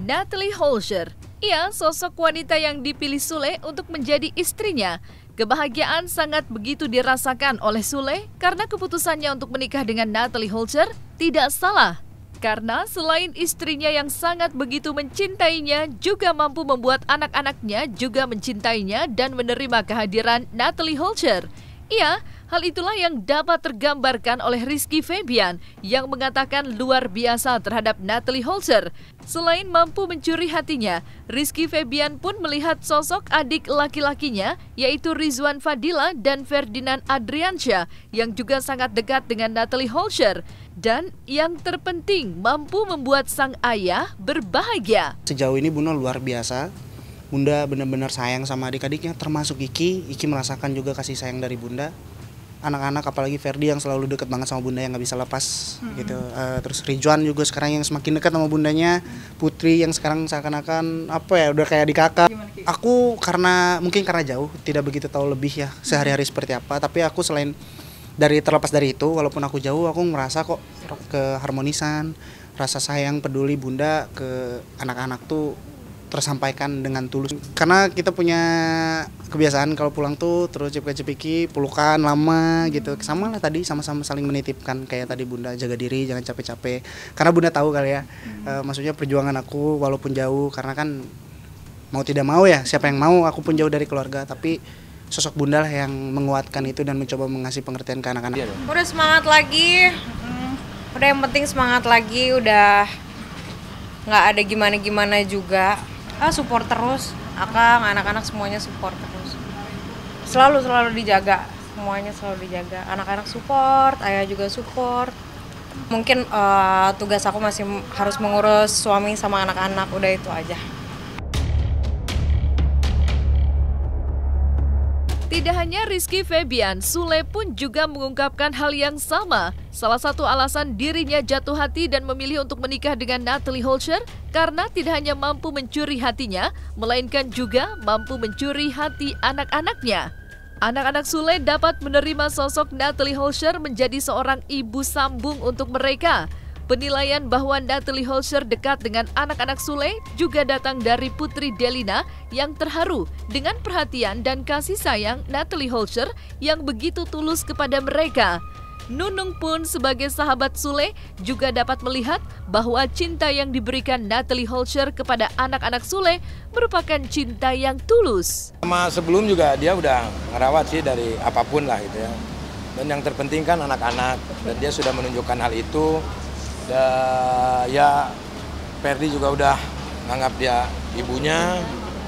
Natalie Holscher, ia sosok wanita yang dipilih Sule untuk menjadi istrinya. Kebahagiaan sangat begitu dirasakan oleh Sule karena keputusannya untuk menikah dengan Natalie Holscher tidak salah. Karena selain istrinya yang sangat begitu mencintainya, juga mampu membuat anak-anaknya juga mencintainya dan menerima kehadiran Natalie Holscher. Iya, hal itulah yang dapat tergambarkan oleh Rizky Febian yang mengatakan luar biasa terhadap Natalie Holscher. Selain mampu mencuri hatinya, Rizky Febian pun melihat sosok adik laki-lakinya yaitu Rizwan Fadila dan Ferdinand Adriansyah yang juga sangat dekat dengan Natalie Holscher. Dan yang terpenting mampu membuat sang ayah berbahagia. Sejauh ini Bunda luar biasa. Bunda benar-benar sayang sama adik-adiknya, termasuk Iki. Iki merasakan juga kasih sayang dari Bunda. Anak-anak apalagi Ferdi yang selalu dekat banget sama Bunda yang nggak bisa lepas gitu. Terus Rizwan juga sekarang yang semakin dekat sama bundanya. Putri yang sekarang seakan-akan udah kayak adik kakak. Aku mungkin karena jauh tidak begitu tahu lebih ya sehari-hari seperti apa. Tapi aku selain terlepas dari itu, walaupun aku jauh, aku merasa kok keharmonisan, rasa sayang peduli Bunda ke anak-anak tuh tersampaikan dengan tulus. Karena kita punya kebiasaan kalau pulang tuh terus cepiki pelukan lama gitu. Sama lah tadi, sama-sama saling menitipkan kayak tadi Bunda, jaga diri, jangan capek-capek. Karena Bunda tahu kali ya, maksudnya perjuangan aku walaupun jauh, karena kan mau tidak mau ya, siapa yang mau aku pun jauh dari keluarga, tapi sosok Bunda lah yang menguatkan itu dan mencoba mengasih pengertian ke anak-anak. Udah semangat lagi, udah yang penting semangat lagi, udah nggak ada gimana-gimana juga. Support terus, Akang, anak-anak semuanya support terus. Selalu dijaga, semuanya selalu dijaga. Anak-anak support, ayah juga support. Mungkin tugas aku masih harus mengurus suami sama anak-anak, udah itu aja. Tidak hanya Rizky Febian, Sule pun juga mengungkapkan hal yang sama. Salah satu alasan dirinya jatuh hati dan memilih untuk menikah dengan Natalie Holscher karena tidak hanya mampu mencuri hatinya, melainkan juga mampu mencuri hati anak-anaknya. Anak-anak Sule dapat menerima sosok Natalie Holscher menjadi seorang ibu sambung untuk mereka. Penilaian bahwa Natalie Holscher dekat dengan anak-anak Sule juga datang dari Putri Delina yang terharu dengan perhatian dan kasih sayang Natalie Holscher yang begitu tulus kepada mereka. Nunung pun sebagai sahabat Sule juga dapat melihat bahwa cinta yang diberikan Natalie Holscher kepada anak-anak Sule merupakan cinta yang tulus. Sama sebelum juga dia udah ngerawat sih dari apapun lah gitu ya. Dan yang terpenting kan anak-anak, dan dia sudah menunjukkan hal itu. Ya Ferdi juga udah nganggap dia ibunya,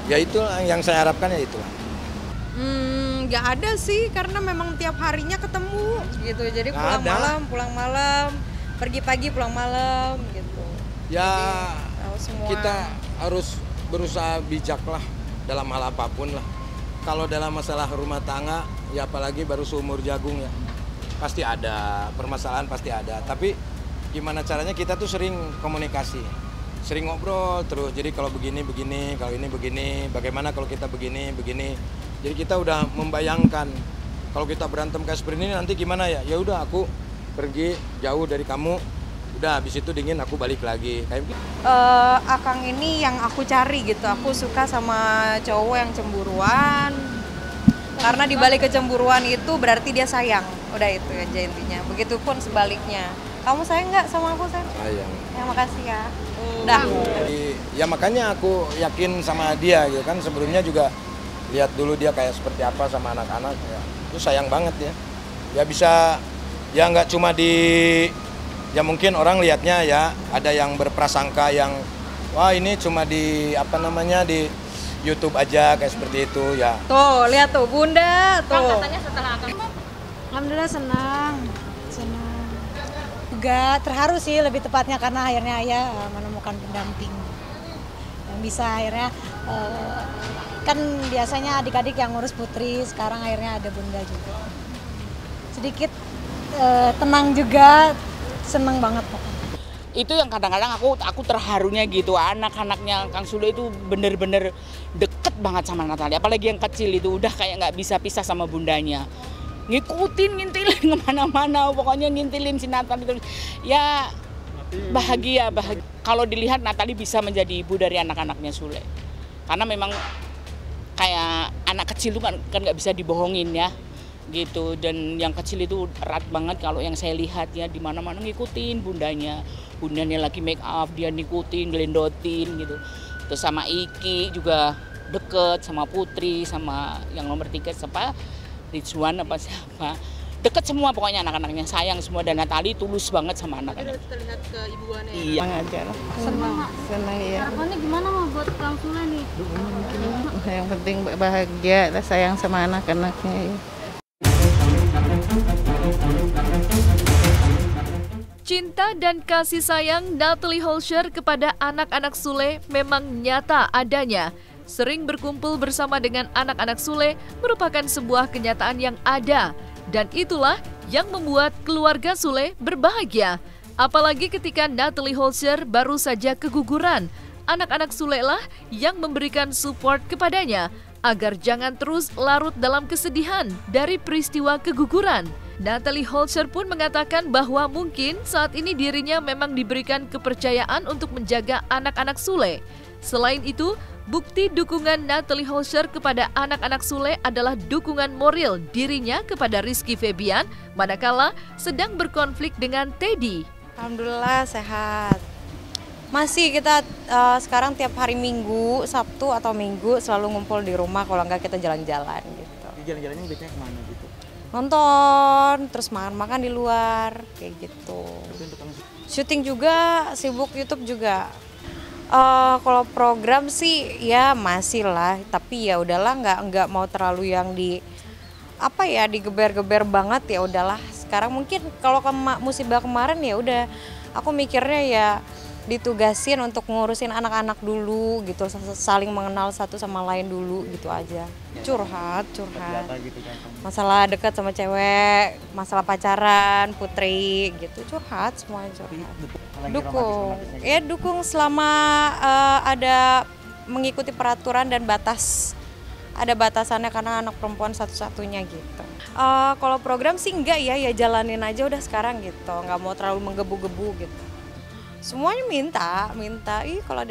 ya itu yang saya harapkan ya itulah. Nggak ada sih, karena memang tiap harinya ketemu gitu, jadi pulang malam, pergi pagi pulang malam gitu. Ya semua. Kita harus berusaha bijak lah dalam hal apapun lah. Kalau dalam masalah rumah tangga, ya apalagi baru seumur jagung ya, pasti ada permasalahan, pasti ada. Tapi gimana caranya kita tuh sering komunikasi, sering ngobrol terus. Jadi kalau begini, kalau ini begini, bagaimana kalau kita begini. Jadi kita udah membayangkan kalau kita berantem kayak seperti ini nanti gimana ya. Ya udah aku pergi jauh dari kamu, udah habis itu dingin aku balik lagi. Kayak Akang ini yang aku cari gitu. Aku suka sama cowok yang cemburuan. Karena di balik kecemburuan itu berarti dia sayang. Udah itu aja intinya. Begitupun sebaliknya. Kamu sayang nggak sama aku, sayang? sayang. Ya makasih ya. Dah. Jadi, ya makanya aku yakin sama dia gitu kan. Sebelumnya juga lihat dulu dia kayak seperti apa sama anak-anak ya. Itu sayang banget ya. Ya bisa, ya nggak cuma ya mungkin orang lihatnya ya ada yang berprasangka yang wah ini cuma di di YouTube aja kayak seperti itu ya. Tuh, lihat tuh Bunda tuh. Kan katanya setelah akan. Alhamdulillah senang. Juga terharu sih lebih tepatnya karena akhirnya ayah menemukan pendamping yang bisa akhirnya kan biasanya adik-adik yang ngurus Putri, sekarang akhirnya ada Bunda juga. Sedikit tenang juga, seneng banget pokoknya. Itu yang kadang-kadang aku terharunya gitu, anak-anaknya Kang Sule itu bener-bener deket banget sama Natali, apalagi yang kecil itu udah kayak nggak bisa pisah sama bundanya, ngikutin, ngintilin kemana-mana, pokoknya ngintilin si Natali terus. Ya bahagia. Kalau dilihat Natali bisa menjadi ibu dari anak-anaknya Sule, karena memang kayak anak kecil itu kan nggak bisa dibohongin ya gitu, dan yang kecil itu erat banget. Kalau yang saya lihat ya di mana-mana ngikutin bundanya lagi make up dia ngikutin, gelendotin gitu. Terus sama Iki juga deket, sama Putri, sama yang nomor 3 siapa, Rizwan apa siapa, deket semua pokoknya anak-anaknya, sayang semua. Dan Natali tulus banget sama anak-anak. Terlihat keibuannya. Iya. Aja lah. Senang ya. Harapannya gimana mau buat Kang Sule nih? Yang penting bahagia, sayang sama anak-anaknya. Ya. Cinta dan kasih sayang Natalie Holscher kepada anak-anak Sule memang nyata adanya. Sering berkumpul bersama dengan anak-anak Sule merupakan sebuah kenyataan yang ada. Dan itulah yang membuat keluarga Sule berbahagia. Apalagi ketika Natalie Holscher baru saja keguguran. Anak-anak Sule lah yang memberikan support kepadanya agar jangan terus larut dalam kesedihan dari peristiwa keguguran. Natalie Holscher pun mengatakan bahwa mungkin saat ini dirinya memang diberikan kepercayaan untuk menjaga anak-anak Sule. Selain itu, bukti dukungan Natalie Holscher kepada anak-anak Sule adalah dukungan moral dirinya kepada Rizky Febian manakala sedang berkonflik dengan Teddy. Alhamdulillah sehat. Masih kita sekarang tiap hari Minggu, Sabtu atau Minggu selalu ngumpul di rumah, kalau enggak kita jalan-jalan gitu. Jalan-jalannya biasanya kemana gitu? Nonton, terus makan-makan di luar, kayak gitu. Syuting juga, sibuk YouTube juga. Kalau program sih ya masih lah, tapi ya udahlah nggak mau terlalu yang digeber-geber banget, ya udahlah. Sekarang mungkin kalau musibah kemarin ya udah, aku mikirnya ya ditugasin untuk ngurusin anak-anak dulu gitu, saling mengenal satu sama lain dulu gitu aja. Curhat. Masalah dekat sama cewek, masalah pacaran, Putri gitu, curhat, semuanya curhat. Dukung selama ada mengikuti peraturan dan batas. Ada batasannya karena anak perempuan satu-satunya gitu. Kalau program sih enggak ya jalanin aja udah sekarang gitu, nggak mau terlalu menggebu-gebu gitu. Semuanya minta, kalau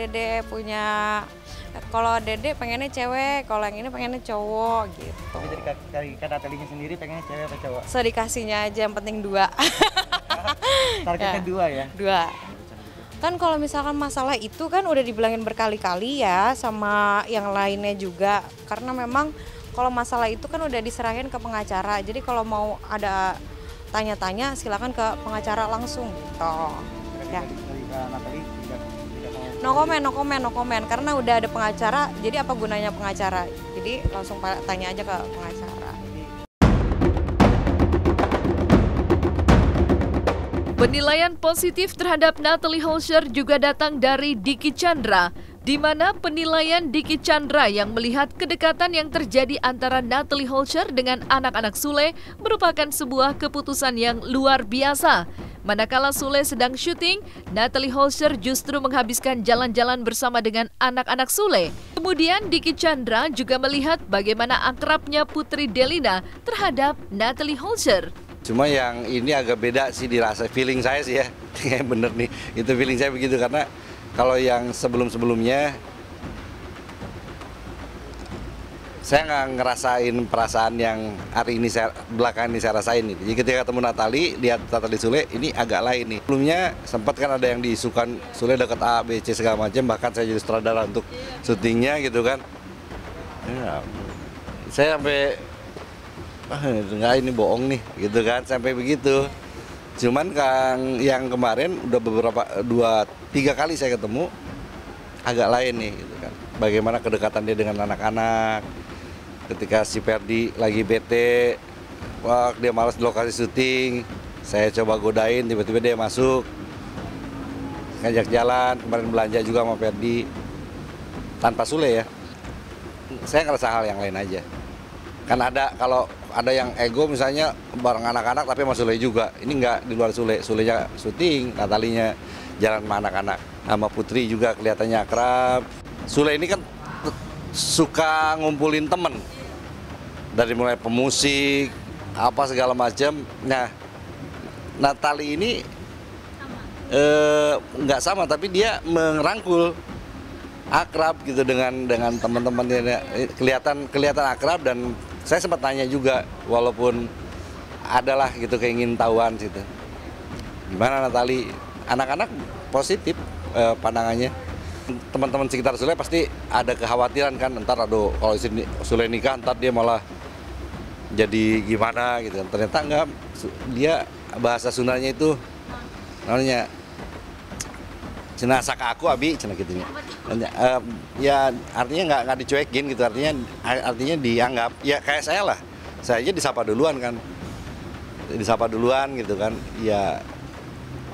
Dede pengennya cewek, kalau yang ini pengennya cowok gitu. Tapi dari Natalinya sendiri pengennya cewek apa cowok? Sedikasihnya aja, yang penting 2. Targetnya 2 ya? 2. Kan kalau misalkan masalah itu kan udah dibilangin berkali-kali ya sama yang lainnya juga. Karena memang kalau masalah itu kan udah diserahin ke pengacara. Jadi kalau mau ada tanya-tanya silakan ke pengacara langsung gitu. Ya. No comment, karena udah ada pengacara, jadi apa gunanya pengacara? Jadi langsung tanya aja ke pengacara. Penilaian positif terhadap Natalie Holscher juga datang dari Dicky Chandra, di mana penilaian Dicky Chandra yang melihat kedekatan yang terjadi antara Natalie Holscher dengan anak-anak Sule merupakan sebuah keputusan yang luar biasa. Manakala Sule sedang syuting, Natalie Holscher justru menghabiskan jalan-jalan bersama dengan anak-anak Sule. Kemudian Dicky Chandra juga melihat bagaimana akrabnya Putri Delina terhadap Natalie Holscher. Cuma yang ini agak beda sih dirasa, feeling saya sih ya, bener nih, itu feeling saya begitu. Karena kalau yang sebelum-sebelumnya saya nggak ngerasain perasaan yang hari ini belakangan ini saya rasain. Jadi ketika ketemu Natali, lihat Natalie Sule, ini agak lain nih. Sebelumnya sempat kan ada yang diisukan Sule dekat A, B, C segala macam, bahkan saya jadi sutradara untuk syutingnya gitu kan. Ya, saya sampai enggak, ini bohong nih gitu kan, sampai begitu. Cuman Kang yang kemarin udah 2-3 kali saya ketemu, agak lain nih gitu kan. Bagaimana kedekatan dia dengan anak-anak. Ketika si Ferdi lagi bete, wah dia malas di lokasi syuting, saya coba godain, tiba-tiba dia masuk, ngajak jalan, kemarin belanja juga sama Ferdi, tanpa Sule ya. Saya ngerasa hal yang lain aja. Kan ada, kalau ada yang ego misalnya bareng anak-anak tapi sama Sule juga, ini nggak di luar Sule, Sulenya syuting, Natalinya. jalan sama anak-anak. Sama Putri juga kelihatannya akrab. Sule ini kan suka ngumpulin temen. Dari mulai pemusik, apa segala macam. Nah, Natali ini nggak sama, tapi dia merangkul, akrab gitu dengan teman-temannya. Kelihatan akrab, dan saya sempat tanya juga, walaupun adalah gitu keingin tahuan gitu. Gimana Natali? Anak-anak positif pandangannya. Teman-teman sekitar Sule pasti ada kekhawatiran kan, ntar aduh kalau Sule nikah ntar dia malah jadi gimana gitu. Ternyata enggak, dia bahasa Sundanya itu namanya cenah saka aku abi cenah gitu ya, artinya nggak dicuekin gitu, artinya dianggap ya kayak saya lah, saya aja disapa duluan kan, gitu kan. Ya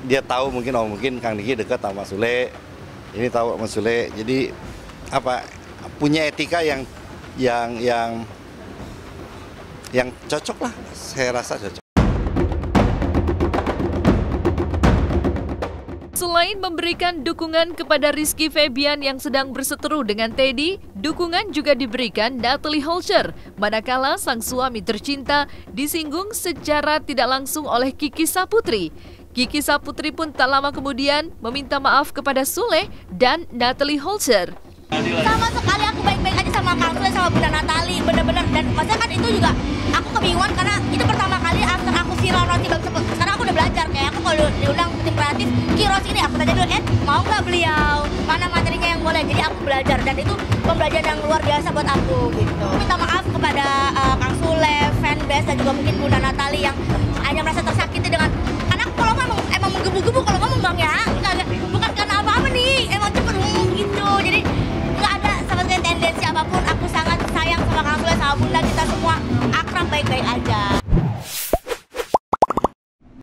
dia tahu mungkin Kang Diki dekat sama Sule, ini tahu sama Sule, jadi apa, punya etika yang cocok lah, saya rasa cocok. Selain memberikan dukungan kepada Rizky Febian yang sedang berseteru dengan Teddy, dukungan juga diberikan Natalie Holscher, manakala sang suami tercinta disinggung secara tidak langsung oleh Kiki Saputri. Kiki Saputri pun tak lama kemudian meminta maaf kepada Sule dan Natalie Holscher. Sama sekali aku baik-baik aja sama Kang Sule sama Bunda Natali, bener-bener. Dan maksudnya kan itu juga aku kebingungan karena itu pertama kali after aku viral roti bang cepet. Sekarang aku udah belajar, kayak aku kalau diundang tim kreatif Kiros ini aku tanya dulu, mau nggak beliau, mana materinya yang boleh. Jadi aku belajar, dan itu pembelajaran yang luar biasa buat aku gitu. Minta maaf kepada Kang Sule, fanbase dan